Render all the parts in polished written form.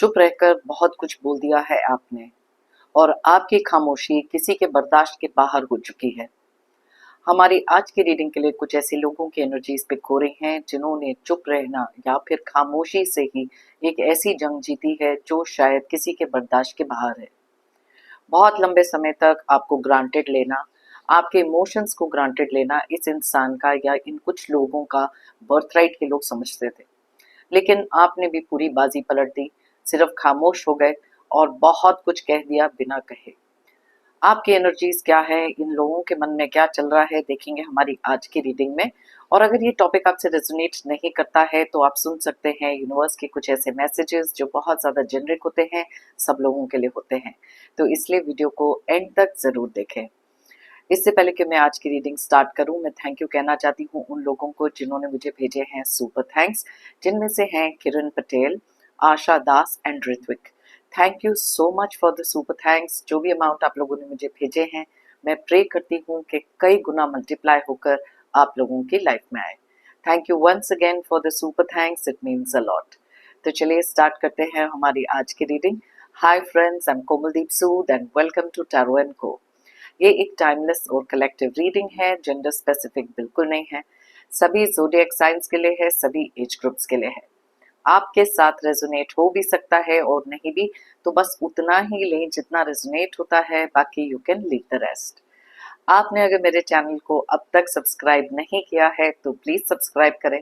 चुप रहकर बहुत कुछ बोल दिया है आपने और आपकी खामोशी किसी के बर्दाश्त के बाहर हो चुकी है। हमारी आज की रीडिंग के लिए कुछ ऐसे लोगों की एनर्जीज पे खो रही हैं जिन्होंने चुप रहना या फिर खामोशी से ही एक ऐसी जंग जीती है जो शायद किसी के बर्दाश्त के बाहर है। बहुत लंबे समय तक आपको ग्रांटेड लेना, आपके इमोशंस को ग्रांटेड लेना इस इंसान का या इन कुछ लोगों का बर्थराइट के लोग समझते थे। लेकिन आपने भी पूरी बाजी पलट दी, सिर्फ खामोश हो गए और बहुत कुछ कह दिया बिना कहे। आपकी एनर्जीज क्या है, इन लोगों के मन में क्या चल रहा है, देखेंगे हमारी आज की रीडिंग में। और अगर ये टॉपिक आपसे रेजोनेट नहीं करता है तो आप सुन सकते हैं यूनिवर्स के कुछ ऐसे मैसेजेस जो बहुत ज़्यादा जेनरिक होते हैं, सब लोगों के लिए होते हैं। तो इसलिए वीडियो को एंड तक ज़रूर देखें। इससे पहले कि मैं आज की रीडिंग स्टार्ट करूं, मैं थैंक यू कहना चाहती हूं उन लोगों को जिन्होंने मुझे भेजे हैं सुपर थैंक्स, जिनमें से हैं Kiran Patel, Asha Das and Ritvik. Thank you so much for the super thanks. जो भी अमाउंट आप लोगों ने मुझे भेजे हैं, मैं प्रे करती हूँ कि कई गुना मल्टीप्लाई होकर आप लोगों की लाइफ में आए। Thank you once again for the super thanks, it means a lot. तो चलिए स्टार्ट करते हैं हमारी आज की reading. Hi friends, I am Komaldeep Sood and welcome to tarot and co. ये एक टाइमलेस और कलेक्टिव रीडिंग है, जेंडर स्पेसिफिक बिल्कुल नहीं है। सभी ज़ोडिएक साइंस के लिए है, सभी एज ग्रुप्स के लिए है। आपके साथ रेजोनेट हो भी सकता है और नहीं भी, तो बस उतना ही लें जितना रेजोनेट होता है, बाकी you can leave the rest. आपने अगर मेरे चैनल को अब तक सब्सक्राइब नहीं किया है तो प्लीज सब्सक्राइब करें,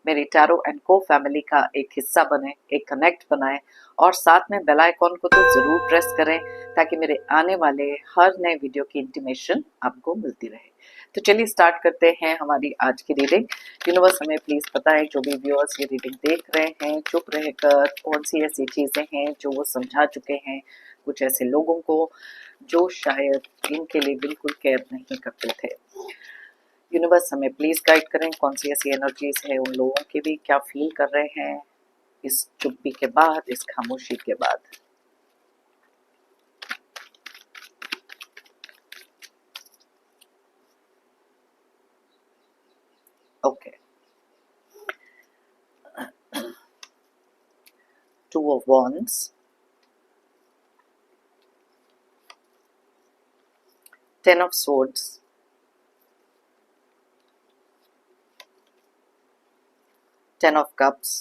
मेरी टैरो एंड को फैमिली का एक हिस्सा बने, एक कनेक्ट बनाएं और साथ में बेल आइकॉन को तो जरूर प्रेस करें ताकि मेरे आने वाले हर नए वीडियो की इंटीमेशन आपको मिलती रहे। तो चलिए स्टार्ट करते हैं हमारी आज की रीडिंग। यूनिवर्स हमें प्लीज बताएं, जो भी व्यूअर्स ये रीडिंग देख रहे हैं चुप रहकर, कौन सी ऐसी चीजें हैं जो वो समझा चुके हैं कुछ ऐसे लोगों को जो शायद इनके लिए बिल्कुल केयर नहीं करते थे। यूनिवर्स हमें प्लीज गाइड करें, कौन सी ऐसी एनर्जीज है उन लोगों के भी क्या फील कर रहे हैं इस चुप्पी के बाद, इस खामोशी के बाद। Okay, two of wands, 10 of swords, Ten of cups,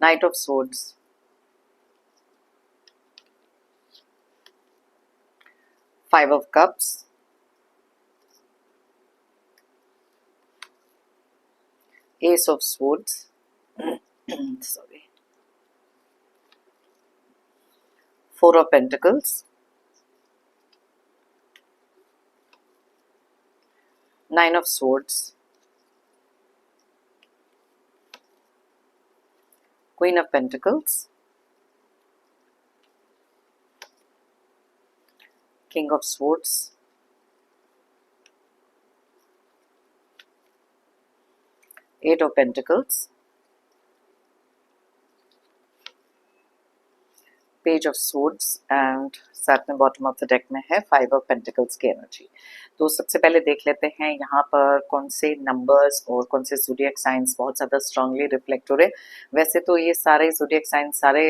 Knight of swords, Five of cups, Ace of swords, sorry, Four of pentacles, Nine of swords, Queen of pentacles, King of swords, Eight of pentacles, page of swords and साथ में bottom of the deck में है five of pentacles की energy. तो सबसे पहले देख लेते हैं यहाँ पर कौन से नंबर्स और कौन से ज़ोडिएक साइंस बहुत ज़्यादा स्ट्रांगली रिफ्लेक्ट हो रहे हैं। वैसे तो ये सारे ज़ोडिएक साइंस सारे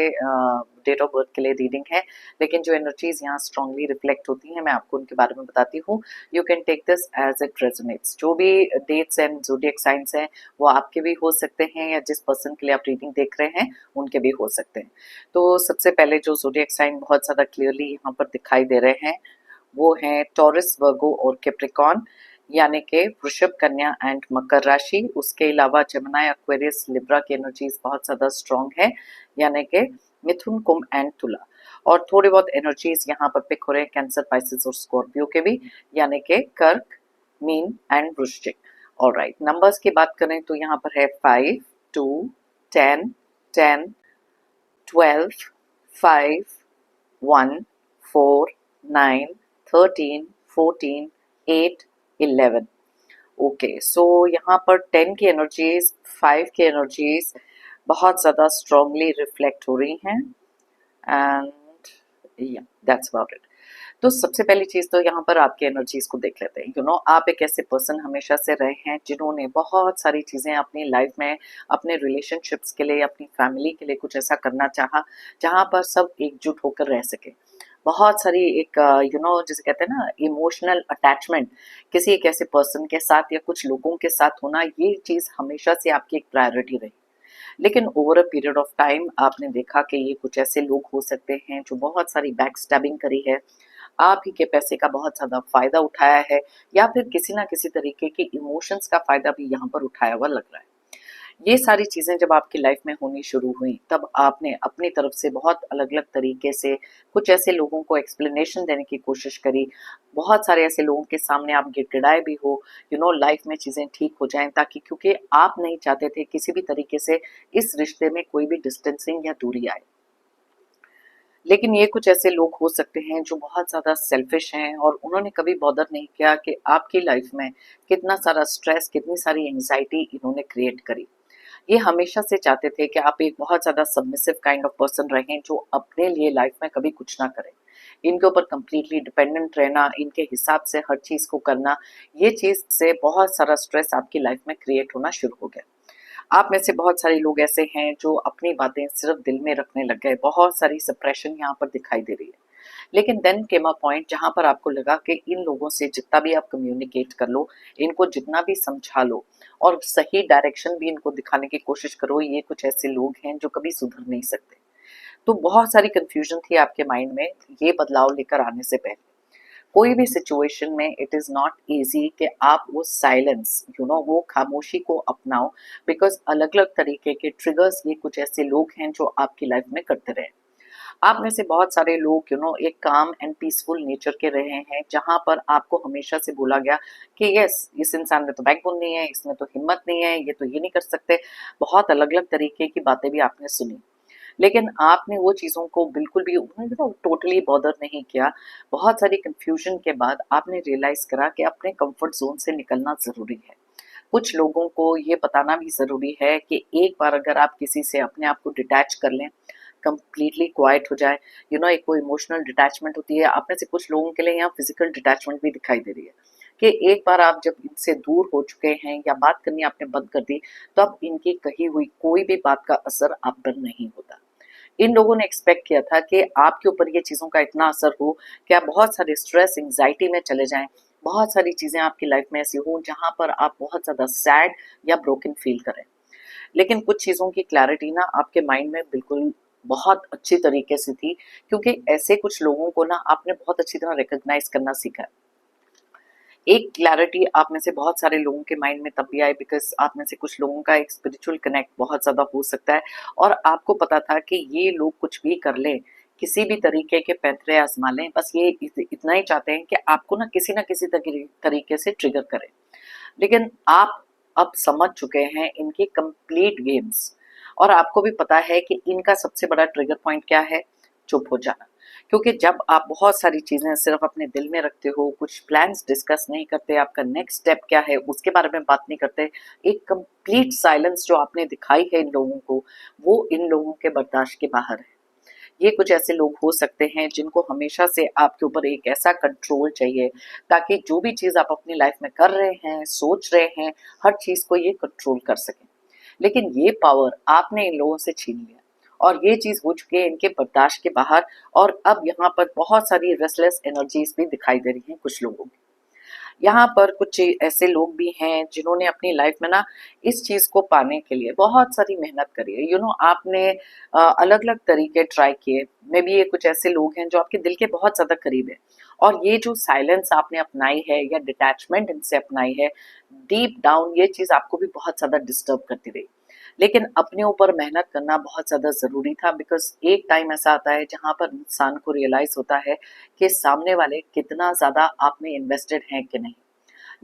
डेट ऑफ बर्थ के लिए रीडिंग है, लेकिन जो एनर्जीज यहाँ स्ट्रांगली रिफ्लेक्ट होती हैं मैं आपको उनके बारे में बताती हूँ। You can take this as it resonates. जो भी डेट्स एंड ज़ोडिएक साइंस हैं वो आपके भी हो सकते हैं या जिस पर्सन के लिए आप रीडिंग देख रहे हैं उनके भी हो सकते हैं। तो सबसे पहले जो ज़ोडिएक साइन बहुत ज़्यादा क्लियरली यहाँ पर दिखाई दे रहे हैं वो हैं टॉरस, वर्गो और कैप्रिकॉर्न, यानी कि वृषभ, कन्या एंड मकर राशि। उसके अलावा जेमिनी, एक्वेरियस, लिब्रा की एनर्जीज बहुत ज़्यादा स्ट्रॉन्ग है, यानी कि मिथुन, कुंभ एंड तुला। और थोड़ी बहुत एनर्जीज यहाँ पर पिक हो रहे हैं कैंसर, पाइसेस और स्कॉर्पियो के भी, यानी कि कर्क, मीन एंड वृश्चिक। ऑलराइट, नंबर्स की बात करें तो यहाँ पर है 5, 2, 10, 10, 12, 5, 1, 4, 9, 13, 14, 8, 11। ओके, सो यहाँ पर 10 की एनर्जीज, 5 की एनर्जीज बहुत ज़्यादा स्ट्रांगली रिफ्लेक्ट हो रही हैं एंड या दैट्स अबाउट इट। तो सबसे पहली चीज़ तो यहाँ पर आपकी एनर्जीज़ को देख लेते हैं। आप एक ऐसे पर्सन हमेशा से रहे हैं जिन्होंने बहुत सारी चीज़ें अपनी लाइफ में, अपने रिलेशनशिप्स के लिए, अपनी फैमिली के लिए कुछ ऐसा करना चाहा, जहाँ पर सब एकजुट होकर रह सकें। बहुत सारी एक जिसे कहते हैं ना इमोशनल अटैचमेंट किसी एक ऐसे पर्सन के साथ या कुछ लोगों के साथ होना, ये चीज़ हमेशा से आपकी एक प्रायोरिटी रही। लेकिन over a period of time आपने देखा कि ये कुछ ऐसे लोग हो सकते हैं जो बहुत सारी बैक स्टैबिंग करी है, आप ही के पैसे का बहुत ज़्यादा फ़ायदा उठाया है, या फिर किसी न किसी तरीके के इमोशंस का फ़ायदा भी यहाँ पर उठाया हुआ लग रहा है। ये सारी चीज़ें जब आपकी लाइफ में होनी शुरू हुई, तब आपने अपनी तरफ से बहुत अलग-अलग तरीके से कुछ ऐसे लोगों को एक्सप्लेनेशन देने की कोशिश करी। बहुत सारे ऐसे लोगों के सामने आप गिड़गिड़ाए भी हो, लाइफ में चीज़ें ठीक हो जाएँ, ताकि क्योंकि आप नहीं चाहते थे किसी भी तरीके से इस रिश्ते में कोई भी डिस्टेंसिंग या दूरी आए। लेकिन ये कुछ ऐसे लोग हो सकते हैं जो बहुत ज़्यादा सेल्फिश हैं, और उन्होंने कभी बॉदर नहीं किया कि आपकी लाइफ में कितना सारा स्ट्रेस, कितनी सारी एंग्जाइटी इन्होंने क्रिएट करी। ये हमेशा से चाहते थे कि आप एक बहुत ज़्यादा सबमिसिव काइंड ऑफ पर्सन रहें जो अपने लिए लाइफ में कभी कुछ ना करें। इनके ऊपर कंप्लीटली डिपेंडेंट रहना, इनके हिसाब से हर चीज़ को करना, ये चीज़ से बहुत सारा स्ट्रेस आपकी लाइफ में क्रिएट होना शुरू हो गया। आप में से बहुत सारे लोग ऐसे हैं जो अपनी बातें सिर्फ दिल में रखने लग गए, बहुत सारी सप्रेशन यहाँ पर दिखाई दे रही है। लेकिन देन केम अ पॉइंट जहाँ पर आपको लगा कि इन लोगों से जितना भी आप कम्युनिकेट कर लो, इनको जितना भी समझा लो और सही डायरेक्शन भी इनको दिखाने की कोशिश करो, ये कुछ ऐसे लोग हैं जो कभी सुधर नहीं सकते। तो बहुत सारी कंफ्यूजन थी आपके माइंड में ये बदलाव लेकर आने से पहले। कोई भी सिचुएशन में इट इज़ नॉट ईज़ी कि आप वो साइलेंस, वो खामोशी को अपनाओ, बिकॉज़ अलग-अलग तरीके के ट्रिगर्स ये कुछ ऐसे लोग हैं जो आपकी लाइफ में करते रहे। आप में से बहुत सारे लोग एक काम एंड पीसफुल नेचर के रहे हैं, जहाँ पर आपको हमेशा से बोला गया कि यस, इस इंसान में तो बैकबोन नहीं है, इसमें तो हिम्मत नहीं है, ये तो ये नहीं कर सकते। बहुत अलग-अलग तरीके की बातें भी आपने सुनी। लेकिन आपने वो चीज़ों को बिल्कुल भी टोटली बॉदर नहीं किया। बहुत सारी कन्फ्यूजन के बाद आपने रियलाइज़ करा कि अपने कंफर्ट ज़ोन से निकलना ज़रूरी है। कुछ लोगों को ये बताना भी ज़रूरी है कि एक बार अगर आप किसी से अपने आप को डिटैच कर लें, कंप्लीटली क्वाइट हो जाए, एक वो इमोशनल डिटैचमेंट होती है। आप में से कुछ लोगों के लिए यहाँ फिज़िकल डिटैचमेंट भी दिखाई दे रही है कि एक बार आप जब इनसे दूर हो चुके हैं या बात करनी आपने बंद कर दी, तो अब इनकी कही हुई कोई भी बात का असर आप पर नहीं होता। इन लोगों ने एक्सपेक्ट किया था कि आपके ऊपर ये चीज़ों का इतना असर हो कि आप बहुत सारे स्ट्रेस, एंग्जाइटी में चले जाएँ। बहुत सारी चीज़ें आपकी लाइफ में ऐसी हों जहाँ पर आप बहुत ज़्यादा सैड या ब्रोकन फ़ील करें। लेकिन कुछ चीज़ों की क्लैरिटी ना आपके माइंड में बिल्कुल बहुत अच्छी तरीके से थी, क्योंकि ऐसे कुछ लोगों को ना आपने बहुत अच्छी तरह रिकॉग्नाइज़ करना सीखा है। एक क्लैरिटी आप में से बहुत सारे लोगों के माइंड में तब भी आई, बिकॉज़ आप में से कुछ लोगों का एक स्पिरिचुअल कनेक्ट बहुत ज़्यादा हो सकता है, और आपको पता था कि ये लोग कुछ भी कर लें, किसी भी तरीके के पैंतरे आज़मा लें, बस ये इतना ही चाहते हैं कि आपको ना किसी न किसी तरीके से ट्रिगर करें। लेकिन आप अब समझ चुके हैं इनके कंप्लीट गेम्स, और आपको भी पता है कि इनका सबसे बड़ा ट्रिगर पॉइंट क्या है? चुप हो जाना। क्योंकि जब आप बहुत सारी चीज़ें सिर्फ अपने दिल में रखते हो, कुछ प्लान्स डिस्कस नहीं करते, आपका नेक्स्ट स्टेप क्या है उसके बारे में बात नहीं करते, एक कंप्लीट साइलेंस जो आपने दिखाई है इन लोगों को, वो इन लोगों के बर्दाश्त के बाहर है। ये कुछ ऐसे लोग हो सकते हैं जिनको हमेशा से आपके ऊपर एक ऐसा कंट्रोल चाहिए, ताकि जो भी चीज़ आप अपनी लाइफ में कर रहे हैं, सोच रहे हैं, हर चीज़ को ये कंट्रोल कर सकें। लेकिन ये पावर आपने इन लोगों से छीन लिया, और ये चीज़ हो चुकी है इनके बर्दाश्त के बाहर, और अब यहाँ पर बहुत सारी रेस्टलेस एनर्जीज़ भी दिखाई दे रही हैं कुछ लोगों की। यहाँ पर कुछ ऐसे लोग भी हैं जिन्होंने अपनी लाइफ में ना इस चीज़ को पाने के लिए बहुत सारी मेहनत करी है। आपने अलग-अलग तरीके ट्राई किए। मे बी ये कुछ ऐसे लोग हैं जो आपके दिल के बहुत ज़्यादा करीब हैं, और ये जो साइलेंस आपने अपनाई है या डिटैचमेंट इनसे अपनाई है, डीप डाउन ये चीज़ आपको भी बहुत ज़्यादा डिस्टर्ब करती रही। लेकिन अपने ऊपर मेहनत करना बहुत ज़्यादा ज़रूरी था, बिकॉज़ एक टाइम ऐसा आता है जहाँ पर इंसान को रियलाइज़ होता है कि सामने वाले कितना ज़्यादा आप में इन्वेस्टेड हैं कि नहीं।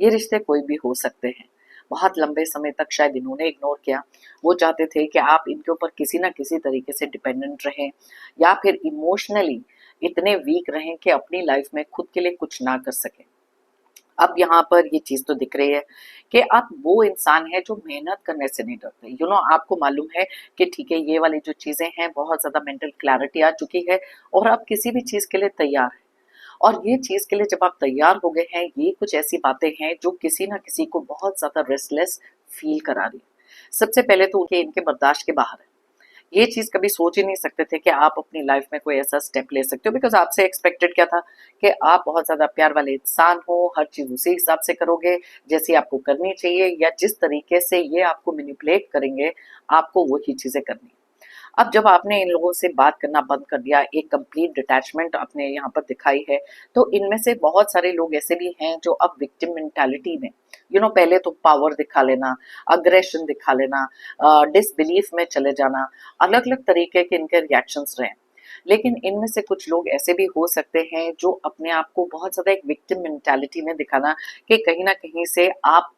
ये रिश्ते कोई भी हो सकते हैं। बहुत लंबे समय तक शायद इन्होंने इग्नोर किया। वो चाहते थे कि आप इनके ऊपर किसी न किसी तरीके से डिपेंडेंट रहें, या फिर इमोशनली इतने वीक रहें कि अपनी लाइफ़ में खुद के लिए कुछ ना कर सकें। अब यहाँ पर ये चीज़ तो दिख रही है कि आप वो इंसान हैं जो मेहनत करने से नहीं डरते। आपको मालूम है कि ठीक है, ये वाली जो चीज़ें हैं बहुत ज़्यादा मेंटल क्लैरिटी आ चुकी है, और आप किसी भी चीज़ के लिए तैयार हैं। और ये चीज के लिए जब आप तैयार हो गए हैं, ये कुछ ऐसी बातें हैं जो किसी ना किसी को बहुत ज्यादा रेस्टलेस फील करा रही है। सबसे पहले तो उनके इनके बर्दाश्त के बाहर है। ये चीज कभी सोच ही नहीं सकते थे कि आप अपनी लाइफ में कोई ऐसा स्टेप ले सकते हो, बिकॉज आपसे एक्सपेक्टेड क्या था कि आप बहुत ज्यादा प्यार वाले इंसान हो, हर चीज उसी हिसाब से करोगे जैसी आपको करनी चाहिए, या जिस तरीके से ये आपको मैनिपुलेट करेंगे आपको वही चीजें करनी है। अब जब आपने इन लोगों से बात करना बंद कर दिया, एक कंप्लीट डिटैचमेंट आपने यहाँ पर दिखाई है, तो इनमें से बहुत सारे लोग ऐसे भी हैं जो अब विक्टिम मेंटालिटी में पहले तो पावर दिखा लेना, अग्रेशन दिखा लेना, डिसबिलीफ में चले जाना, अलग अलग तरीके के इनके रिएक्शंस रहे। लेकिन इनमें से कुछ लोग ऐसे भी हो सकते हैं जो अपने आप को बहुत ज्यादा एक विक्टिम मेंटालिटी में दिखाना कि कहीं ना कहीं से आप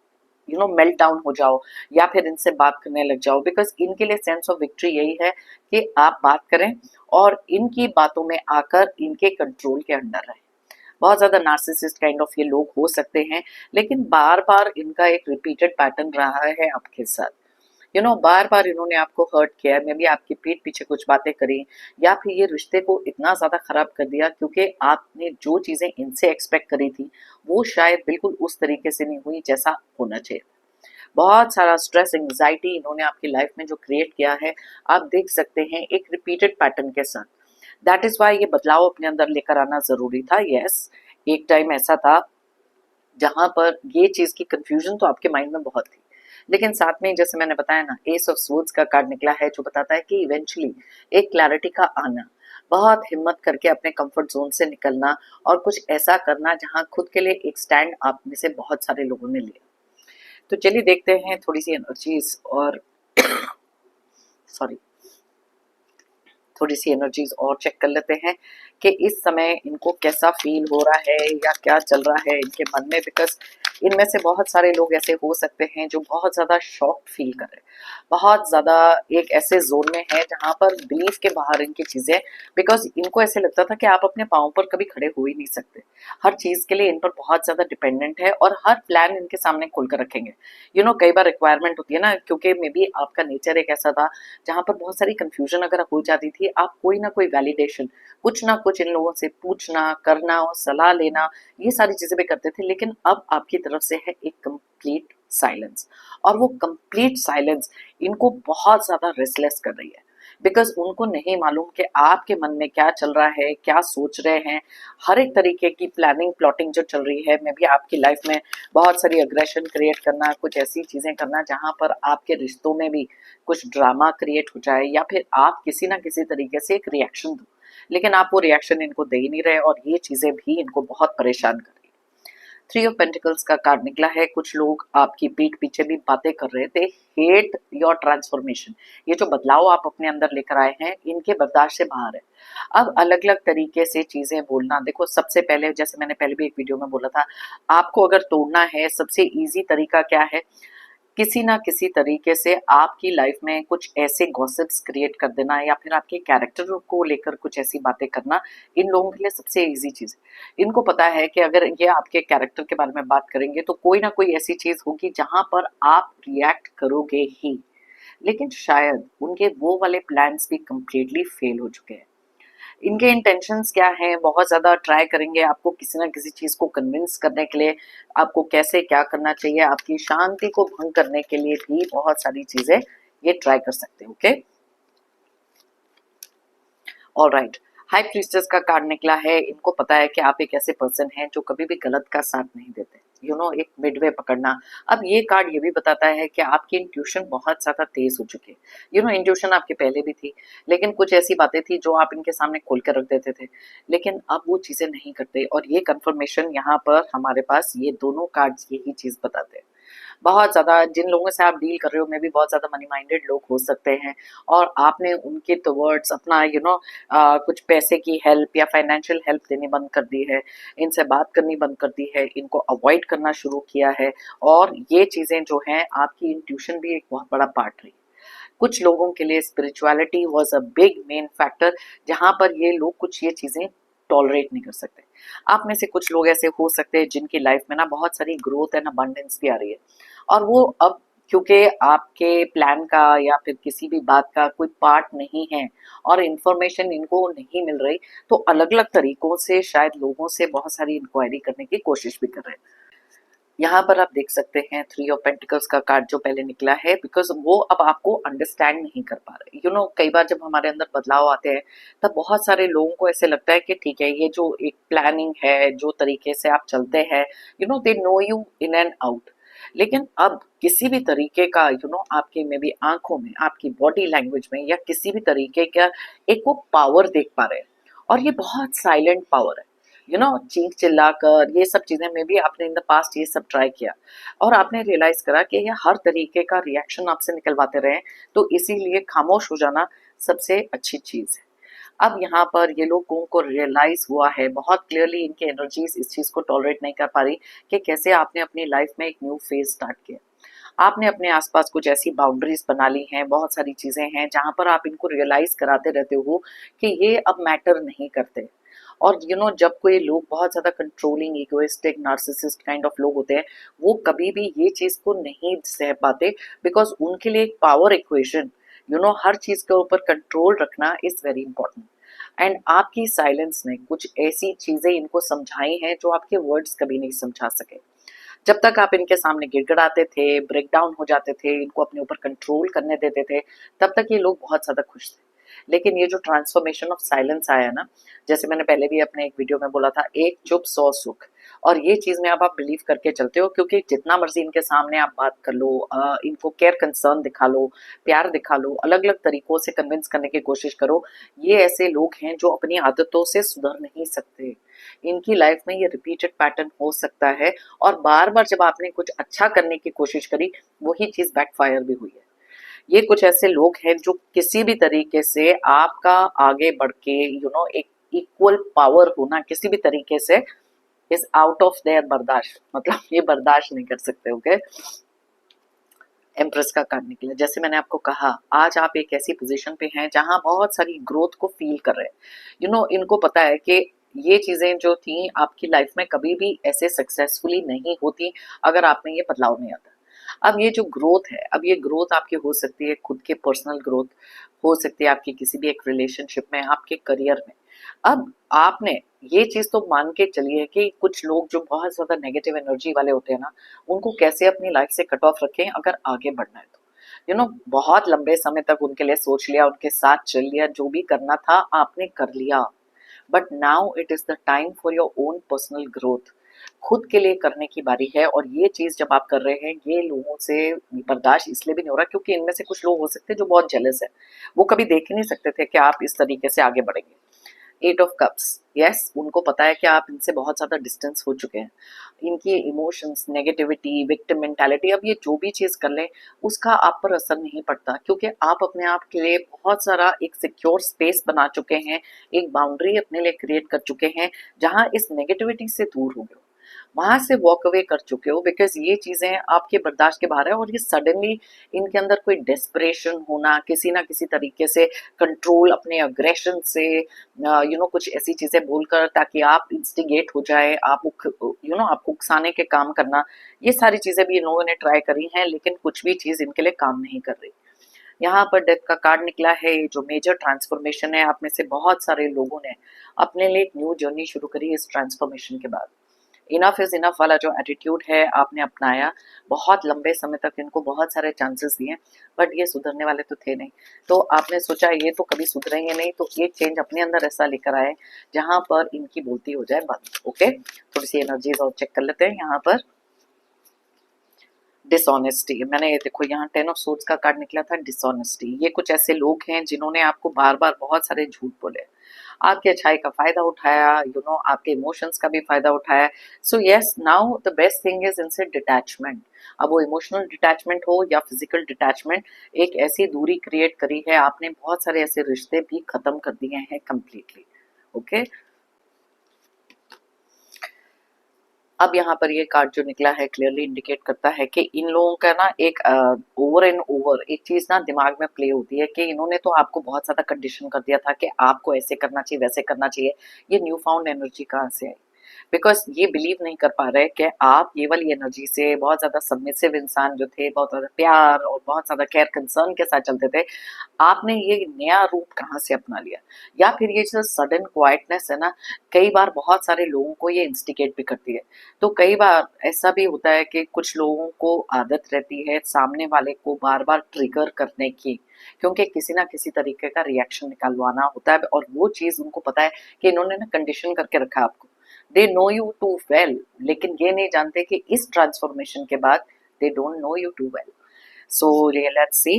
मेल्ट डाउन हो जाओ या फिर इनसे बात करने लग जाओ, बिकॉज इनके लिए सेंस ऑफ विक्ट्री यही है कि आप बात करें और इनकी बातों में आकर इनके कंट्रोल के अंडर रहे। बहुत ज्यादा नार्सिसिस्ट काइंड ऑफ ये लोग हो सकते हैं, लेकिन बार बार इनका एक रिपीटेड पैटर्न रहा है आपके साथ। बार बार इन्होंने आपको हर्ट किया, मे बी आपकी पीठ पीछे कुछ बातें करी, या फिर ये रिश्ते को इतना ज्यादा खराब कर दिया क्योंकि आपने जो चीजें इनसे एक्सपेक्ट करी थी वो शायद बिल्कुल उस तरीके से नहीं हुई जैसा होना चाहिए। बहुत सारा स्ट्रेस एंग्जाइटी इन्होंने आपकी लाइफ में जो क्रिएट किया है, आप देख सकते हैं एक रिपीटेड पैटर्न के साथ। दैट इज वाई ये बदलाव अपने अंदर लेकर आना जरूरी था। यस, एक टाइम ऐसा था जहां पर ये चीज की कंफ्यूजन तो आपके माइंड में बहुत थी, लेकिन साथ में जैसे मैंने बताया ना, एस ऑफ स्वॉर्ड्स का कार्ड निकला है जो बताता है कि इवेंचुअली एक क्लैरिटी का आना, बहुत हिम्मत करके अपने कंफर्ट जोन से निकलना और कुछ ऐसा करना जहां खुद के लिए एक स्टैंड आप में से बहुत सारे लोगों ने लिया। तो चलिए देखते हैं थोड़ी सी एनर्जीज और सॉरी थोड़ी सी एनर्जीज और चेक कर लेते हैं कि इस समय इनको कैसा फील हो रहा है या क्या चल रहा है इनके मन में, बिकॉज इनमें से बहुत सारे लोग ऐसे हो सकते हैं जो बहुत ज्यादा शॉक्ड फील कर रहे हैं, बहुत ज्यादा एक ऐसे जोन में है जहां पर बिलीफ के बाहर इनकी चीजें, बिकॉज इनको ऐसे लगता था कि आप अपने पाँव पर कभी खड़े हो ही नहीं सकते, हर चीज के लिए इन पर बहुत ज्यादा डिपेंडेंट है और हर प्लान इनके सामने खोलकर रखेंगे। कई बार रिक्वायरमेंट होती है ना, क्योंकि मे बी आपका नेचर एक ऐसा था जहां पर बहुत सारी कंफ्यूजन अगर हो जाती थी, आप कोई ना कोई वैलिडेशन, कुछ ना कुछ इन लोगों से पूछना, करना और सलाह लेना, ये सारी चीजें भी करते थे। लेकिन अब आपकी तरफ से है एक कंप्लीट साइलेंस, और वो कंप्लीट साइलेंस इनको बहुत ज्यादा रेस्टलेस कर रही है, बिकॉज उनको नहीं मालूम कि आपके मन में क्या चल रहा है, क्या सोच रहे हैं। हर एक तरीके की प्लानिंग प्लॉटिंग जो चल रही है, मे बी आपकी लाइफ में बहुत सारी अग्रेशन क्रिएट करना, कुछ ऐसी चीजें करना जहां पर आपके रिश्तों में भी कुछ ड्रामा क्रिएट हो जाए, या फिर आप किसी ना किसी तरीके से एक रिएक्शन दो, लेकिन आप वो रिएक्शन इनको दे ही नहीं रहे, और ये चीजें भी इनको बहुत परेशान कर रही है। 3 ऑफ पेंटिकल्स का कार्ड निकला है। कुछ लोग आपकी पीठ पीछे भी बातें कर रहे थे, हेट योर ट्रांसफॉर्मेशन, ये जो बदलाव आप अपने अंदर लेकर आए हैं इनके बर्दाश्त से बाहर है। अब अलग अलग तरीके से चीजें बोलना, देखो सबसे पहले जैसे मैंने पहले भी एक वीडियो में बोला था, आपको अगर तोड़ना है सबसे इजी तरीका क्या है, किसी ना किसी तरीके से आपकी लाइफ में कुछ ऐसे गॉसिप्स क्रिएट कर देना, या फिर आपके कैरेक्टर को लेकर कुछ ऐसी बातें करना, इन लोगों के लिए सबसे इजी चीज है। इनको पता है कि अगर ये आपके कैरेक्टर के बारे में बात करेंगे तो कोई ना कोई ऐसी चीज होगी जहां पर आप रिएक्ट करोगे ही, लेकिन शायद उनके वो वाले प्लान्स भी कंप्लीटली फेल हो चुके हैं। इनके इंटेंशंस क्या हैं, बहुत ज्यादा ट्राई करेंगे आपको किसी ना किसी चीज को कन्विंस करने के लिए, आपको कैसे क्या करना चाहिए, आपकी शांति को भंग करने के लिए भी बहुत सारी चीजें ये ट्राई कर सकते हैं। ओके, ऑलराइट, हाई प्रीस्टेस का कार्ड निकला है। इनको पता है कि आप एक ऐसे पर्सन हैं जो कभी भी गलत का साथ नहीं देते, एक मिडवे पकड़ना। अब ये कार्ड ये भी बताता है कि आपकी इंट्यूशन बहुत ज्यादा तेज हो चुकी है। इंट्यूशन आपके पहले भी थी, लेकिन कुछ ऐसी बातें थी जो आप इनके सामने खोल कर रख देते थे, लेकिन अब वो चीजें नहीं करते, और ये कंफर्मेशन यहाँ पर हमारे पास ये दोनों कार्ड्स यही चीज बताते हैं। बहुत ज़्यादा जिन लोगों से आप डील कर रहे हो में भी बहुत ज़्यादा मनी माइंडेड लोग हो सकते हैं, और आपने उनके टुवर्ड्स अपना कुछ पैसे की हेल्प या फाइनेंशियल हेल्प देनी बंद कर दी है, इनसे बात करनी बंद कर दी है, इनको अवॉइड करना शुरू किया है, और ये चीज़ें जो हैं आपकी इंट्यूशन भी एक बहुत बड़ा पार्ट रही। कुछ लोगों के लिए spirituality was a big main factor, जहां पर ये लोग कुछ ये चीजें टॉलरेट नहीं कर सकते। आप में से कुछ लोग ऐसे हो सकते हैं जिनकी लाइफ में ना बहुत सारी ग्रोथ एंड अबंडेंस भी आ रही है, और वो अब क्योंकि आपके प्लान का या फिर किसी भी बात का कोई पार्ट नहीं है और इन्फॉर्मेशन इनको नहीं मिल रही, तो अलग-अलग तरीकों से शायद लोगों से बहुत सारी इंक्वायरी करने की कोशिश भी कर रहे हैं। यहाँ पर आप देख सकते हैं थ्री ऑफ पेंटिकल्स का कार्ड जो पहले निकला है, बिकॉज वो अब आपको अंडरस्टैंड नहीं कर पा रहे। कई बार जब हमारे अंदर बदलाव आते हैं तब बहुत सारे लोगों को ऐसे लगता है कि ठीक है, ये जो एक प्लानिंग है, जो तरीके से आप चलते हैं, दे know you in and out. लेकिन अब किसी भी तरीके का आपके में भी आंखों में, आपकी बॉडी लैंग्वेज में या किसी भी तरीके का एक वो पावर देख पा रहे हैं, और ये बहुत साइलेंट पावर है। चीख चिल्लाकर ये सब चीजें में भी आपने इन द पास्ट ये सब ट्राई किया और आपने रियलाइज करा कि ये हर तरीके का रिएक्शन आपसे निकलवाते रहे, तो इसीलिए खामोश हो जाना सबसे अच्छी चीज है। अब यहाँ पर ये लोगों को रियलाइज हुआ है बहुत क्लियरली, इनकी एनर्जीज इस चीज को टॉलरेट नहीं कर पा रही कि कैसे आपने अपनी लाइफ में एक न्यू फेज स्टार्ट किया। आपने अपने आसपास कुछ ऐसी बाउंड्रीज बना ली हैं, बहुत सारी चीजें हैं जहां पर आप इनको रियलाइज कराते रहते हो कि ये अब मैटर नहीं करते। और जब कोई लोग बहुत ज्यादा controlling, egoistic, narcissist kind of लोग होते हैं, वो कभी भी ये चीज को नहीं सह पाते, बिकॉज उनके लिए एक पावर इक्वेशन, हर चीज के ऊपर कंट्रोल रखना इज वेरी इंपॉर्टेंट। एंड आपकी साइलेंस ने कुछ ऐसी चीजें इनको समझाई हैं जो आपके वर्ड्स कभी नहीं समझा सके। जब तक आप इनके सामने गिड़गिड़ाते थे, ब्रेक डाउन हो जाते थे, इनको अपने ऊपर कंट्रोल करने देते थे, तब तक ये लोग बहुत ज्यादा खुश थे। लेकिन ये जो ट्रांसफॉर्मेशन ऑफ साइलेंस आया ना, जैसे मैंने पहले भी अपने एक वीडियो में बोला था, एक चुप सौ सुख। और ये चीज में अब आप बिलीव करके चलते हो, क्योंकि जितना मर्जी इनके सामने आप बात कर लो, इनको केयर कंसर्न दिखा लो, प्यार दिखा लो, अलग अलग तरीकों से कन्विंस करने की कोशिश करो, ये ऐसे लोग हैं जो अपनी आदतों से सुधर नहीं सकते। इनकी लाइफ में ये रिपीटेड पैटर्न हो सकता है, और बार बार जब आपने कुछ अच्छा करने की कोशिश करी, वही चीज बैकफायर भी हुई है। ये कुछ ऐसे लोग हैं जो किसी भी तरीके से आपका आगे बढ़ के एक इक्वल पावर होना किसी भी तरीके से इज आउट ऑफ देयर बर्दाश्त, मतलब ये बर्दाश्त नहीं कर सकते। ओके, एम्प्रेस का कार्ड निकला। जैसे मैंने आपको कहा, आज आप एक ऐसी पोजीशन पे हैं जहां बहुत सारी ग्रोथ को फील कर रहे हैं। इनको पता है कि ये चीजें जो थी आपकी लाइफ में कभी भी ऐसे सक्सेसफुली नहीं होती अगर आप में ये बदलाव नहीं आता। अब ये जो ग्रोथ है, अब ये ग्रोथ आपकी हो सकती है खुद के पर्सनल ग्रोथ, हो सकती है आपकी किसी भी एक रिलेशनशिप में, आपके करियर में। अब आपने ये चीज तो मान के चलिए कि कुछ लोग जो बहुत ज्यादा नेगेटिव एनर्जी वाले होते हैं ना, उनको कैसे अपनी लाइफ से कट ऑफ रखें अगर आगे बढ़ना है तो। बहुत लंबे समय तक उनके लिए सोच लिया, उनके साथ चल लिया, जो भी करना था आपने कर लिया, but now it is the time for your own personal growth. खुद के लिए करने की बारी है, और ये चीज जब आप कर रहे हैं, ये लोगों से बर्दाश्त इसलिए भी नहीं हो रहा क्योंकि इनमें से कुछ लोग हो सकते हैं जो बहुत जेलस है। वो कभी देख ही नहीं सकते थे कि आप इस तरीके से आगे बढ़ेंगे। एट ऑफ कप्स, यस, उनको पता है कि आप इनसे बहुत ज्यादा डिस्टेंस हो चुके हैं। इनकी इमोशंस, नेगेटिविटी, विक्टिम मेंटालिटी, अब ये जो भी चीज कर लें उसका आप पर असर नहीं पड़ता, क्योंकि आप अपने आप के लिए बहुत सारा एक सिक्योर स्पेस बना चुके हैं, एक बाउंड्री अपने लिए क्रिएट कर चुके हैं, जहां इस नेगेटिविटी से दूर हो गए हो, वहां से वॉक अवे कर चुके हो, बिकॉज ये चीजें आपके बर्दाश्त के बाहर है। और ये सडनली इनके अंदर कोई डेस्परेशन होना, किसी ना किसी तरीके से कंट्रोल, अपने अग्रेशन से कुछ ऐसी चीजें बोलकर ताकि आप इंस्टिगेट हो जाए, आप आपको उकसाने के काम करना, ये सारी चीजें भी इन लोगों ने ट्राई करी हैं, लेकिन कुछ भी चीज इनके लिए काम नहीं कर रही। यहाँ पर डेथ का कार्ड निकला है, जो मेजर ट्रांसफॉर्मेशन है। आप में से बहुत सारे लोगों ने अपने लिए एक न्यू जर्नी शुरू करी इस ट्रांसफॉर्मेशन के बाद। इनफ इज इनफ वाला जो एटीट्यूड है आपने अपनाया, बहुत लंबे समय तक इनको बहुत सारे चांसेस दिए, बट ये सुधरने वाले तो थे नहीं। तो आपने सोचा ये तो कभी सुधरेंगे नहीं, तो एक चेंज अपने अंदर ऐसा लेकर आए जहां पर इनकी बोलती हो जाए बंद। ओके, थोड़ी सी एनर्जीज और चेक कर लेते हैं। यहाँ पर डिसऑनेस्टी, मैंने ये देखो यहाँ 10 ऑफ सोर्ड्स का कार्ड निकला था, डिसऑनेस्टी। ये कुछ ऐसे लोग हैं जिन्होंने आपको बार बार बहुत सारे झूठ बोले, आपकी अच्छाई का फायदा उठाया, आपके इमोशंस का भी फायदा उठाया। So yes, now the best thing is इनसे डिटैचमेंट। अब वो इमोशनल डिटैचमेंट हो या फिजिकल डिटैचमेंट, एक ऐसी दूरी क्रिएट करी है आपने, बहुत सारे ऐसे रिश्ते भी खत्म कर दिए हैं कंप्लीटली। ओके, अब यहाँ पर ये कार्ड जो निकला है क्लियरली इंडिकेट करता है कि इन लोगों का ना एक ओवर एंड ओवर एक चीज ना दिमाग में प्ले होती है कि इन्होंने तो आपको बहुत ज्यादा कंडीशन कर दिया था कि आपको ऐसे करना चाहिए, वैसे करना चाहिए। ये न्यू फाउंड एनर्जी कहाँ से आई? बिकॉज ये बिलीव नहीं कर पा रहे कि आप ये वाली एनर्जी से बहुत ज्यादा सबमिसिव इंसान जो थे, बहुत ज्यादा प्यार और बहुत ज्यादा केयर कंसर्न के साथ चलते थे, आपने ये नया रूप कहाँ से अपना लिया। या फिर ये जो सडन क्वाइटनेस है ना, कई बार बहुत सारे लोगों को ये इंस्टिगेट भी करती है। तो कई बार ऐसा भी होता है कि कुछ लोगों को आदत रहती है सामने वाले को बार बार ट्रिगर करने की, क्योंकि किसी ना किसी तरीके का रिएक्शन निकालवाना होता है, और वो चीज उनको पता है कि इन्होंने ना कंडीशन करके रखा है आपको। They know you too well, लेकिन ये नहीं जानते कि इस ट्रांसफॉर्मेशन के बाद they don't know you too well. So let's see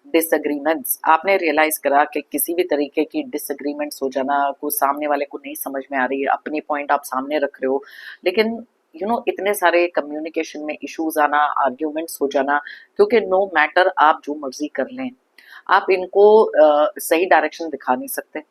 disagreements. आपने रियलाइज करा कि किसी भी तरीके की डिसएग्रीमेंट्स हो जाना, को सामने वाले को नहीं समझ में आ रही है, अपने पॉइंट आप सामने रख रहे हो, लेकिन इतने सारे कम्युनिकेशन में इश्यूज आना, आर्ग्यूमेंट्स हो जाना, क्योंकि नो मैटर आप जो मर्जी कर लें, आप इनको सही डायरेक्शन दिखा नहीं सकते,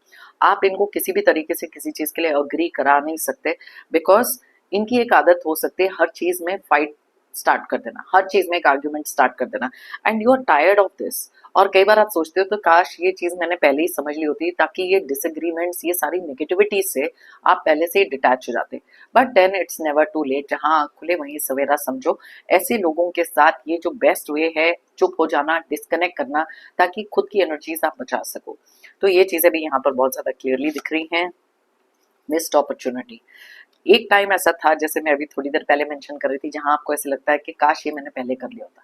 आप इनको किसी भी तरीके से किसी चीज के लिए अग्री करा नहीं सकते, बिकॉज इनकी एक आदत हो सकती है हर चीज में फाइट स्टार्ट कर देना, हर चीज में एक आर्ग्यूमेंट स्टार्ट कर देना, and you are tired of this. और कई बार आप सोचते हो तो काश ये चीज मैंने पहले ही समझ ली होती, ताकि ये डिसएग्रीमेंट्स, ये सारी नेगेटिविटी से आप पहले से ही डिटैच हो जाते। But then it's never too late, जहां आँख खुले वहीं सवेरा समझो। ऐसे लोगों के साथ ये जो बेस्ट वे है, चुप हो जाना, डिस्कनेक्ट करना, ताकि खुद की एनर्जीज आप बचा सको। तो ये चीजें भी यहाँ पर बहुत ज्यादा क्लियरली दिख रही हैं। Missed opportunity. एक टाइम ऐसा था, जैसे मैं अभी थोड़ी देर पहले मेंशन कर रही थी, जहां आपको ऐसे लगता है कि काश ये मैंने पहले कर लिया होता।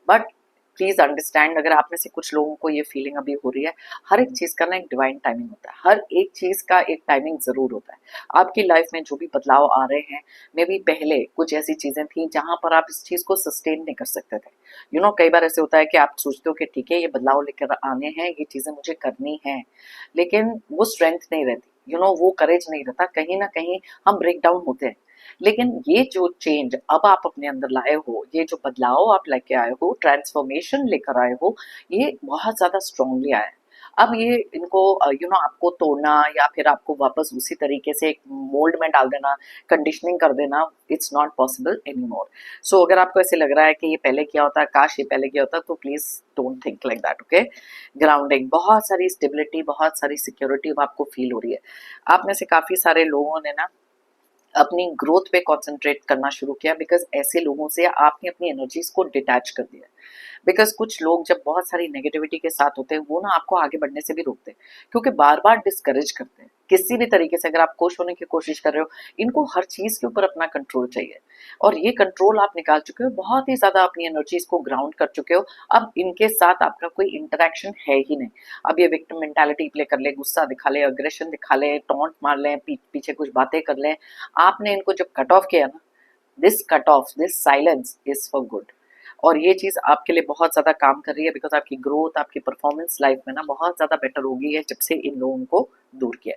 बट प्लीज अंडरस्टैंड, अगर आप में से कुछ लोगों को ये फीलिंग अभी हो रही है, हर एक चीज का ना एक डिवाइन टाइमिंग होता है, हर एक चीज का एक टाइमिंग जरूर होता है। आपकी लाइफ में जो भी बदलाव आ रहे हैं, मे भी पहले कुछ ऐसी चीजें थी जहां पर आप इस चीज को सस्टेन नहीं कर सकते थे। कई बार ऐसे होता है कि आप सोचते हो कि ठीक है, ये बदलाव लेकर आने हैं, ये चीजें मुझे करनी है, लेकिन वो स्ट्रेंथ नहीं रहती, वो करेज नहीं रहता, कहीं ना कहीं हम ब्रेक डाउन होते हैं। लेकिन ये जो चेंज अब आप अपने अंदर लाए हो, ये जो बदलाव आप लेके आए हो, ट्रांसफॉर्मेशन लेकर आए हो, ये बहुत ज्यादा स्ट्रांगली आया है। अब ये इनको आपको तोड़ना या फिर आपको वापस उसी तरीके से एक मोल्ड में डाल देना, कंडीशनिंग कर देना, it's not possible any more. So अगर आपको ऐसे लग रहा है कि ये पहले किया होता, काश ये पहले किया होता, तो please don't think like that, okay. Grounding, बहुत सारी स्टेबिलिटी, बहुत सारी सिक्योरिटी अब आपको फील हो रही है। आप में से काफी सारे लोगों ने ना अपनी ग्रोथ पे कंसंट्रेट करना शुरू किया, बिकॉज ऐसे लोगों से आपने अपनी एनर्जीज को डिटैच कर दिया। बिकॉज कुछ लोग जब बहुत सारी नेगेटिविटी के साथ होते हैं, वो ना आपको आगे बढ़ने से भी रोकते हैं, क्योंकि बार बार डिस्करेज करते हैं किसी भी तरीके से। अगर आप खुश होने की कोशिश कर रहे हो, इनको हर चीज के ऊपर अपना कंट्रोल चाहिए, और ये कंट्रोल आप निकाल चुके हो, बहुत ही ज्यादा अपनी एनर्जीज को ग्राउंड कर चुके हो। अब इनके साथ आपका कोई इंटरेक्शन है ही नहीं। अब ये विक्टिम मेंटालिटी प्ले कर ले, गुस्सा दिखा ले, अग्रेशन दिखा ले, टॉन्ट मार ले, पीछे कुछ बातें कर ले, आपने इनको जब कट ऑफ किया ना, this cut off, this silence is for good. और ये चीज आपके लिए बहुत ज्यादा काम कर रही है, बिकॉज आपकी ग्रोथ, आपकी परफॉर्मेंस लाइफ में ना बहुत ज्यादा बेटर हो गई है जब से इन लोगों को दूर किया।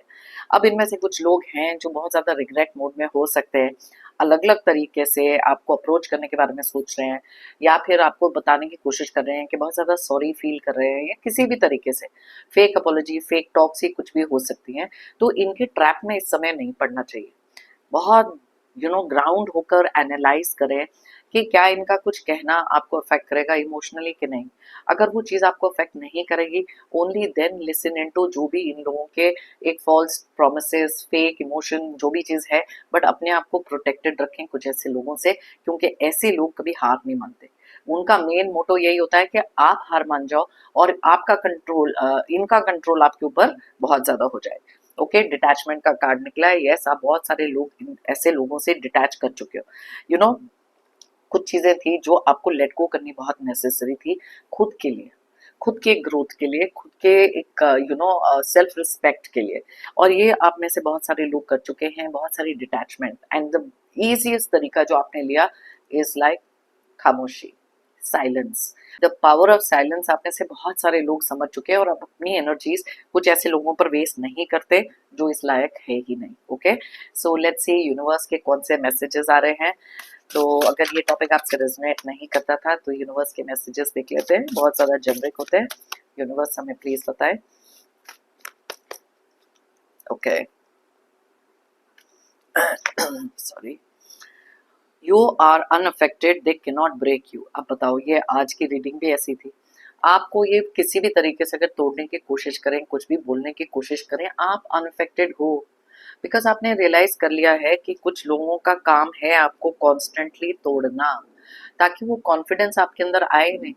अब इनमें से कुछ लोग हैं जो बहुत ज्यादा रिग्रेट मोड में हो सकते हैं, अलग अलग तरीके से आपको अप्रोच करने के बारे में सोच रहे हैं, या फिर आपको बताने की कोशिश कर रहे हैं कि बहुत ज्यादा सॉरी फील कर रहे हैं, या किसी भी तरीके से फेक अपॉलॉजी, फेक टॉक से कुछ भी हो सकती हैं। तो इनके ट्रैप में इस समय नहीं पड़ना चाहिए। बहुत ग्राउंड होकर एनालाइज करें कि क्या इनका कुछ कहना आपको अफेक्ट करेगा इमोशनली कि नहीं। अगर वो चीज आपको अफेक्ट नहीं करेगी, ओनली देन लिसन इनटू जो भी इन लोगों के एक फॉल्स प्रोमिसेस, फेक इमोशन, जो भी चीज है। बट अपने आप को प्रोटेक्टेड रखें कुछ ऐसे लोगों से, क्योंकि ऐसे लोग कभी हार नहीं मानते। उनका मेन मोटो यही होता है कि आप हार मान जाओ और आपका कंट्रोल, इनका कंट्रोल आपके ऊपर बहुत ज्यादा हो जाए। ओके, डिटैचमेंट का कार्ड निकला है। यस, आप बहुत सारे लोग ऐसे लोगों से डिटैच कर चुके हो। कुछ चीजें थी जो आपको लेट गो करनी बहुत नेसेसरी थी, खुद के लिए, खुद के ग्रोथ के लिए, खुद के एक सेल्फ रिस्पेक्ट के लिए। और ये आप में से बहुत सारे लोग कर चुके हैं, बहुत सारी डिटैचमेंट। एंड द इजीएस्ट तरीका जो आपने लिया इज लाइक खामोशी, silence. The power of silence आप में से बहुत सारे लोग समझ चुके हैं, और अब अपनी एनर्जीज कुछ ऐसे लोगों पर वेस्ट नहीं करते जो इस लायक है ही नहीं। Okay, so let's C universe के कौन से मैसेजेस आ रहे हैं। तो अगर ये टॉपिक आपसे रेजोनेट नहीं करता था तो यूनिवर्स के मैसेजेस देख लेते हैं, बहुत ज्यादा जेनरिक होते हैं। यूनिवर्स हमें प्लीज बताए। Okay, sorry, you are unaffected, they can not break you. अब बताओ, ये आज की रीडिंग भी ऐसी थी। आपको ये किसी भी तरीके से अगर तोड़ने की कोशिश करें, कुछ भी बोलने की कोशिश करें, आप अनअफेक्टेड हो। बिकॉज आपने रियलाइज कर लिया है कि कुछ लोगों का काम है आपको कॉन्स्टेंटली तोड़ना, ताकि वो कॉन्फिडेंस आपके अंदर आए नहीं।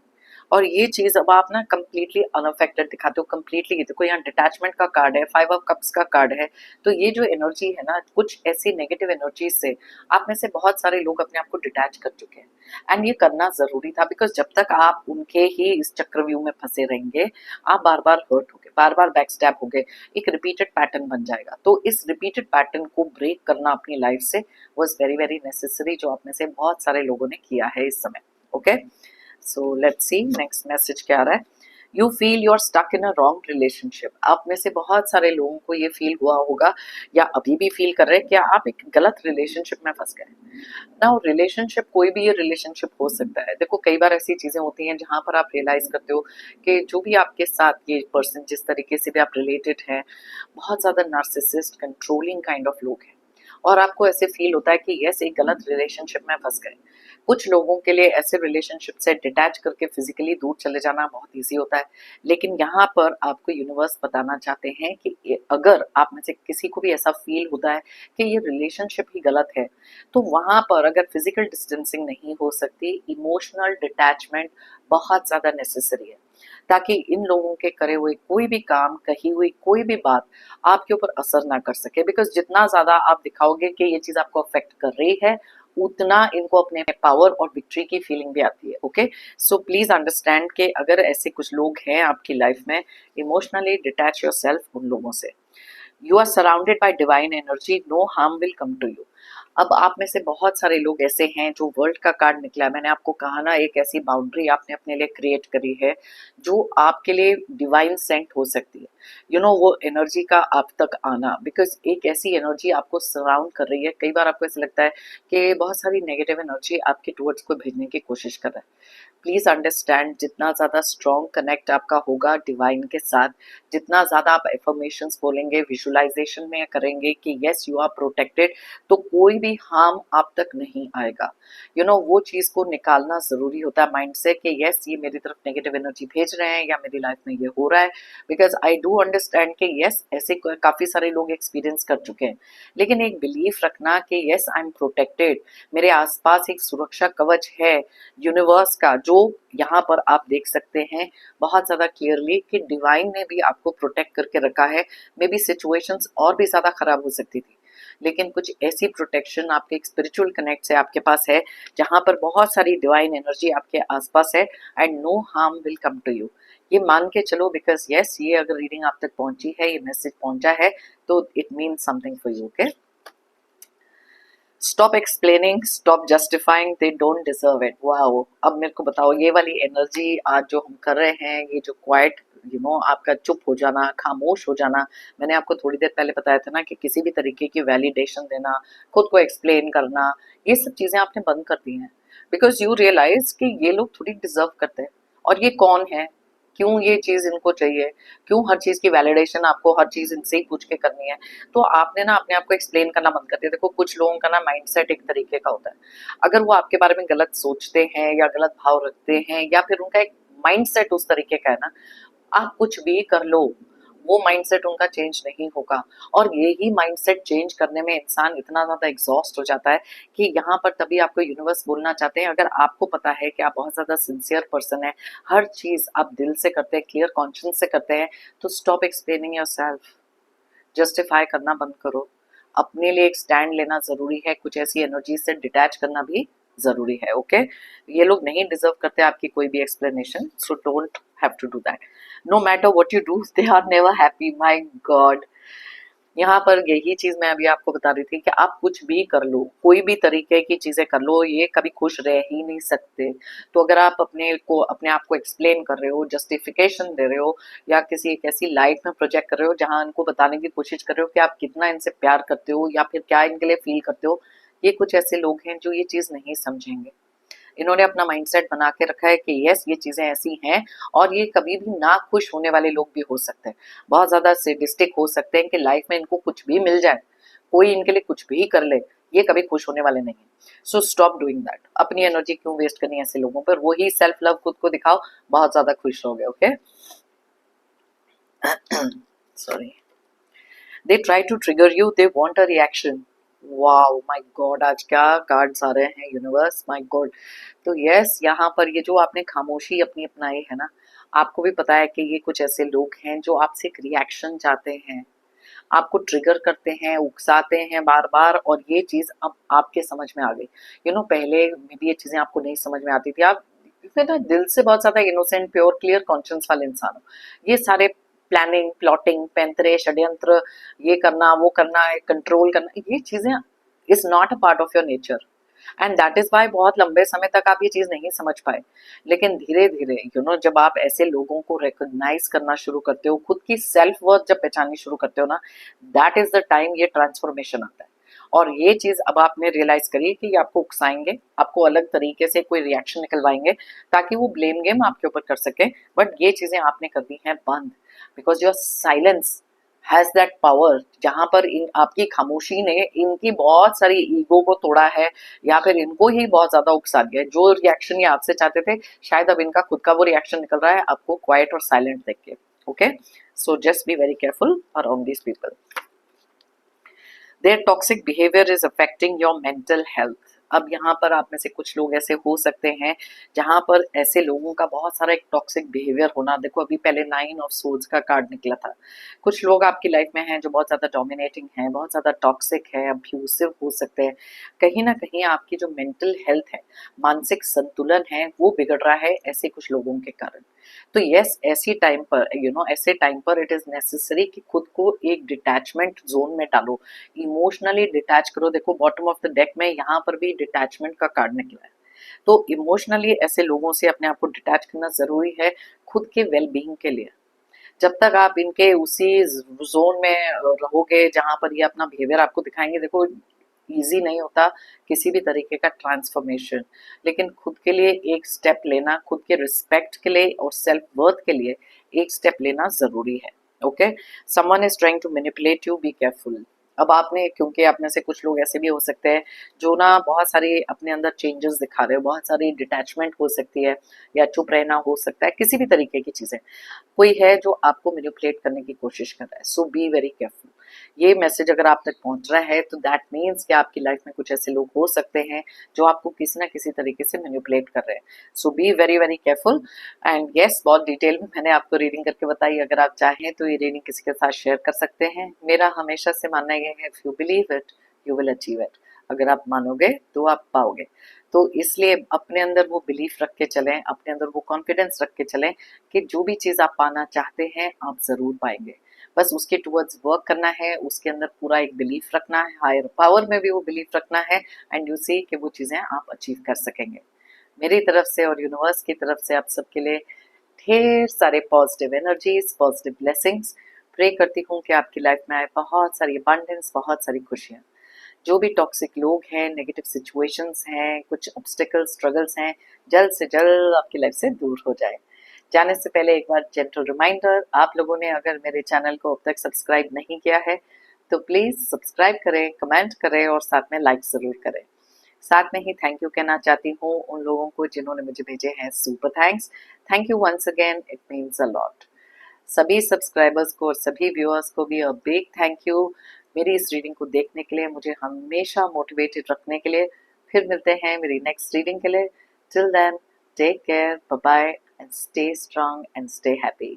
और ये चीज अब आप ना कंप्लीटली अनअफेक्टेड दिखाते हो, कंप्लीटली। देखो यहाँ डिटैचमेंट का कार्ड है, 5 ऑफ कप्स का कार्ड है। तो ये जो एनर्जी है ना, कुछ ऐसी नेगेटिव एनर्जी से आप में से बहुत सारे लोग अपने आप को डिटैच कर चुके हैं। एंड ये करना जरूरी था, बिकॉज जब तक आप उनके ही इस चक्रव्यूह में फंसे रहेंगे, आप बार बार हर्ट होगे, बार बार बैकस्टैप होगे, एक रिपीटेड पैटर्न बन जाएगा। तो इस रिपीटेड पैटर्न को ब्रेक करना अपनी लाइफ से वॉज वेरी वेरी नेसेसरी, जो आप में से बहुत सारे लोगों ने किया है इस समय। Okay, so let's see next message क्या आ रहा है। You feel you are stuck in a wrong relationship. आप में से बहुत सारे लोगों को ये फील हुआ होगा, या अभी भी फील कर रहे हैं कि आप एक गलत रिलेशनशिप में फंस गए। ना रिलेशनशिप, कोई भी ये रिलेशनशिप हो सकता है। देखो कई बार ऐसी चीजें होती हैं जहां पर आप रियलाइज करते हो कि जो भी आपके साथ ये पर्सन, जिस तरीके से भी आप रिलेटेड हैं, बहुत ज्यादा नार्सिसिस्ट, कंट्रोलिंग काइंड ऑफ लोग हैं। और आपको ऐसे फील होता है कि यस, एक गलत रिलेशनशिप में फंस गए। कुछ लोगों के लिए ऐसे रिलेशनशिप से डिटैच करके फिजिकली दूर चले जाना बहुत ईजी होता है। लेकिन यहाँ पर आपको यूनिवर्स बताना चाहते हैं कि अगर आप में से किसी को भी ऐसा फील होता है कि ये रिलेशनशिप ही गलत है, तो वहां पर अगर फिजिकल डिस्टेंसिंग नहीं हो सकती, इमोशनल डिटैचमेंट बहुत ज्यादा नेसेसरी है, ताकि इन लोगों के करे हुए कोई भी काम, कही हुई कोई भी बात आपके ऊपर असर ना कर सके। बिकॉज जितना ज्यादा आप दिखाओगे कि ये चीज आपको अफेक्ट कर रही है, उतना इनको अपने पावर और विक्ट्री की फीलिंग भी आती है। ओके, सो प्लीज अंडरस्टैंड कि अगर ऐसे कुछ लोग हैं आपकी लाइफ में, इमोशनली डिटैच योर सेल्फ उन लोगों से। You are surrounded by divine energy, no harm will come to you. अब आप में से बहुत सारे लोग ऐसे हैं जो वर्ल्ड का कार्ड निकला है, मैंने आपको कहा ना, एक ऐसी बाउंड्री आपने अपने लिए क्रिएट करी है जो आपके लिए डिवाइन सेंट हो सकती है। वो एनर्जी का आप तक आना, बिकॉज एक ऐसी एनर्जी आपको सराउंड कर रही है। कई बार आपको ऐसा लगता है कि बहुत सारी नेगेटिव एनर्जी आपके टुवर्ड्स को भेजने की कोशिश कर रहा है। प्लीज अंडरस्टैंड, जितना ज्यादा स्ट्रॉन्ग कनेक्ट आपका होगा डिवाइन के साथ, जितना ज्यादा आप एफर्मेशंस बोलेंगे, विजुअलाइजेशन में करेंगे कि यस यू आर प्रोटेक्टेड, तो कोई भी हार्म आप तक नहीं आएगा। वो चीज को निकालना जरूरी होता है माइंड से कि यस, ये मेरी तरफ नेगेटिव एनर्जी भेज रहे हैं या मेरी लाइफ में ये हो रहा है। बिकॉज आई डू अंडरस्टैंड कि यस, ऐसे काफी सारे लोग एक्सपीरियंस कर चुके हैं। लेकिन एक बिलीफ रखना कि यस आई एम प्रोटेक्टेड, मेरे आसपास एक सुरक्षा कवच है यूनिवर्स का, जो यहाँ पर आप देख सकते हैं बहुत ज्यादा क्लियरली कि डिवाइन ने भी आपको प्रोटेक्ट करके रखा है। मे बी सिचुएशंस और भी ज्यादा खराब हो सकती थी, लेकिन कुछ ऐसी प्रोटेक्शन आपके एक स्पिरिचुअल कनेक्ट से आपके पास है, जहां पर बहुत सारी डिवाइन एनर्जी आपके आसपास है, and no harm will come to you. ये मान के चलो, बिकॉज यस, ये अगर रीडिंग आप तक पहुंची है, ये मैसेज पहुंचा है, तो it means something for you. Okay, stop explaining, stop justifying, they don't deserve it. Wow, अब मेरे को बताओ, ये वाली एनर्जी आज जो हम कर रहे हैं, ये जो क्वाइट आपका चुप हो जाना, खामोश हो जाना, मैंने आपको थोड़ी देर पहले बताया था ना कि किसी भी तरीके की वैलिडेशन देना, खुद को एक्सप्लेन करना, ये सब चीजें आपने बंद कर दी हैं। बिकॉज यू रियलाइज कि ये लोग थोड़ी डिजर्व करते हैं, और ये कौन है, क्यों ये चीज इनको चाहिए, क्यों हर चीज की वैलिडेशन आपको हर चीज इनसे ही पूछ के करनी है। तो आपने ना अपने आप को एक्सप्लेन करना बंद कर दिया। देखो कुछ लोगों का ना माइंडसेट एक तरीके का होता है, अगर वो आपके बारे में गलत सोचते हैं या गलत भाव रखते हैं, या फिर उनका एक माइंडसेट उस तरीके का है ना, आप कुछ भी कर लो, वो माइंडसेट उनका चेंज नहीं होगा। और यही माइंडसेट चेंज करने में इंसान इतना ज्यादा एग्जॉस्ट हो जाता है कि यहाँ पर तभी आपको यूनिवर्स बोलना चाहते हैं, अगर आपको पता है कि आप बहुत ज्यादा सिंसियर पर्सन है, हर चीज आप दिल से करते हैं, क्लियर कॉन्शियस से करते हैं, तो स्टॉप एक्सप्लेनिंग योरसेल्फ, जस्टिफाई करना बंद करो। अपने लिए एक स्टैंड लेना जरूरी है, कुछ ऐसी एनर्जी से डिटैच करना भी जरूरी है। ओके, ये लोग नहीं डिजर्व करते आपकी कोई भी explanation, so don't have to do that. No matter what you do, they are never happy. My god, यहाँ पर यही चीज मैं अभी आपको बता रही थी कि आप कुछ भी कर लो, कोई भी तरीके की चीजें कर लो, ये कभी खुश रह ही नहीं सकते। तो अगर आप अपने आप को एक्सप्लेन कर रहे हो, जस्टिफिकेशन दे रहे हो, या किसी एक ऐसी लाइफ में प्रोजेक्ट कर रहे हो जहां इनको बताने की कोशिश कर रहे हो कि आप कितना इनसे प्यार करते हो या फिर क्या इनके लिए फील करते हो, ये कुछ ऐसे लोग हैं जो ये चीज नहीं समझेंगे। इन्होंने अपना माइंडसेट बना के रखा है कि यस, ये चीजें ऐसी हैं, और ये कभी भी ना खुश होने वाले लोग भी हो सकते हैं, बहुत ज्यादा सेडिस्टिक हो सकते हैं कि लाइफ में इनको कुछ भी मिल जाए, कोई इनके लिए कुछ भी कर ले, ये कभी खुश होने वाले नहीं है। So stop doing that. अपनी एनर्जी क्यों वेस्ट करनी है ऐसे लोगों पर, वही सेल्फ लव खुद को दिखाओ, बहुत ज्यादा खुश रहोगे। Okay, sorry. They try to trigger you, they want a reaction. Wow my god, आज क्या कार्ड्स आ रहे हैं यूनिवर्स, माय गॉड। तो यस, यहाँ पर ये जो आपने खामोशी अपनी अपनाई है ना, आपको भी पता है कि ये कुछ ऐसे लोग हैं जो आपसे एक रिएक्शन चाहते हैं, आपको ट्रिगर करते हैं, उकसाते हैं बार बार, और ये चीज अब आपके समझ में आ गई। पहले में भी ये चीजें आपको नहीं समझ में आती थी। आप फिर ना दिल से बहुत ज्यादा इनोसेंट, प्योर, क्लियर कॉन्शियस वाले इंसान हो। ये सारे प्लानिंग, प्लॉटिंग, पैंतरे, षड्यंत्र, ये करना, वो करना, कंट्रोल करना, ये चीजें is not a part of your nature. And that is why बहुत लंबे समय तक आप ये चीज नहीं समझ पाए। लेकिन धीरे धीरे जब आप ऐसे लोगों को रिकॉग्नाइज करना शुरू करते हो, खुद की सेल्फ वर्थ जब पहचाननी शुरू करते हो ना, दैट इज द टाइम ये ट्रांसफॉर्मेशन आता है। और ये चीज अब आपने रियलाइज करी कि ये आपको उकसाएंगे, आपको अलग तरीके से कोई रिएक्शन निकलवाएंगे ताकि वो ब्लेम गेम आपके ऊपर कर सके। बट ये चीजें आपने कर दी हैं बंद, because your silence has that power. जहां पर आपकी खामोशी ने इनकी बहुत सारी ईगो को तोड़ा है, या फिर इनको ही बहुत ज्यादा उकसा दिया है। जो रिएक्शन ये आपसे चाहते थे, शायद अब इनका खुद का वो रिएक्शन निकल रहा है आपको क्वाइट और साइलेंट देख के। Okay, so just be very careful around these people. Their toxic behaviour is affecting your mental health. अब यहाँ पर आप में से कुछ लोग ऐसे हो सकते हैं जहां पर ऐसे लोगों का बहुत सारा एक टॉक्सिक बिहेवियर होना। देखो, अभी पहले 9 ऑफ सोर्ड्स का कार्ड निकला था। कुछ लोग आपकी लाइफ में हैं जो बहुत ज्यादा डोमिनेटिंग हैं, बहुत ज्यादा टॉक्सिक है, अब्यूसिव हो सकते हैं। कहीं ना कहीं आपकी जो मेंटल हेल्थ है, मानसिक संतुलन है, वो बिगड़ रहा है ऐसे कुछ लोगों के कारण। तो यस, ऐसे टाइम पर इट इज नेसेसरी कि खुद को एक डिटैचमेंट जोन में डालो, इमोशनली डिटैच करो। देखो, बॉटम ऑफ द डेक में यहाँ पर भी डिटैचमेंट का कार्ड निकला है। तो इमोशनली ऐसे लोगों से अपने आप को डिटैच करना जरूरी है, खुद के वेल बीइंग के लिए। जब तक आप इनके उसी जोन में रहोगे जहां पर ये अपना बिहेवियर आपको दिखाएंगे, देखो इजी नहीं होता किसी भी तरीके का ट्रांसफॉर्मेशन। लेकिन खुद के लिए एक स्टेप लेना, खुद के रिस्पेक्ट के लिए और सेल्फ वर्थ के लिए एक स्टेप लेना जरूरी है। Okay, someone is trying to manipulate you, be careful. अब आपने, क्योंकि आप में से कुछ लोग ऐसे भी हो सकते हैं जो ना बहुत सारी अपने अंदर चेंजेस दिखा रहे हो, बहुत सारी डिटैचमेंट हो सकती है, या चुप रहना हो सकता है, किसी भी तरीके की चीजें। कोई है जो आपको मैनिपुलेट करने की कोशिश कर रहा है, सो बी वेरी केयरफुल। ये मैसेज अगर आप तक पहुंच रहा है तो दैट मीन्स कि आपकी लाइफ में कुछ ऐसे लोग हो सकते हैं जो आपको किसी ना किसी तरीके से मैनिपुलेट कर रहे हैं। So be very very careful. And yes, बहुत डिटेल में मैंने आपको रीडिंग करके बताई। अगर आप चाहें तो ये रीडिंग किसी के साथ शेयर कर सकते हैं। मेरा हमेशा से मानना यह है, if you believe it you will achieve it. अगर आप मानोगे तो आप पाओगे। तो इसलिए अपने अंदर वो बिलीफ रख के चलें, अपने अंदर वो कॉन्फिडेंस रख के चलें कि जो भी चीज़ आप पाना चाहते हैं आप ज़रूर पाएंगे। बस उसके टुवर्ड्स वर्क करना है, उसके अंदर पूरा एक बिलीफ रखना है, हायर पावर में भी वो बिलीफ रखना है, एंड यू सी कि वो चीज़ें आप अचीव कर सकेंगे। मेरी तरफ से और यूनिवर्स की तरफ से आप सबके लिए ढेर सारे positive energies, positive blessings. Pray करती हूँ कि आपकी लाइफ में आए बहुत सारी अबंडेंस, बहुत सारी खुशियाँ। जो भी टॉक्सिक लोग हैं, नेगेटिव सिचुएशंस हैं, कुछ ऑब्स्टिकल्स, स्ट्रगल्स हैं, जल्द से जल्द आपकी लाइफ से दूर हो जाए। जाने से पहले एक बार जेंटल रिमाइंडर, आप लोगों ने अगर मेरे चैनल को अब तक सब्सक्राइब नहीं किया है तो प्लीज सब्सक्राइब करें, कमेंट करें और साथ में लाइक जरूर करें। साथ में ही थैंक यू कहना चाहती हूँ उन लोगों को जिन्होंने मुझे भेजे हैं super thanks. Thank you once again, it means a lot. सभी सब्सक्राइबर्स को और सभी व्यूअर्स को भी अ बिग थैंक यू मेरी इस रीडिंग को देखने के लिए, मुझे हमेशा मोटिवेटेड रखने के लिए। फिर मिलते हैं मेरी नेक्स्ट रीडिंग के लिए। Till then, take care, bye bye, and stay strong and stay happy.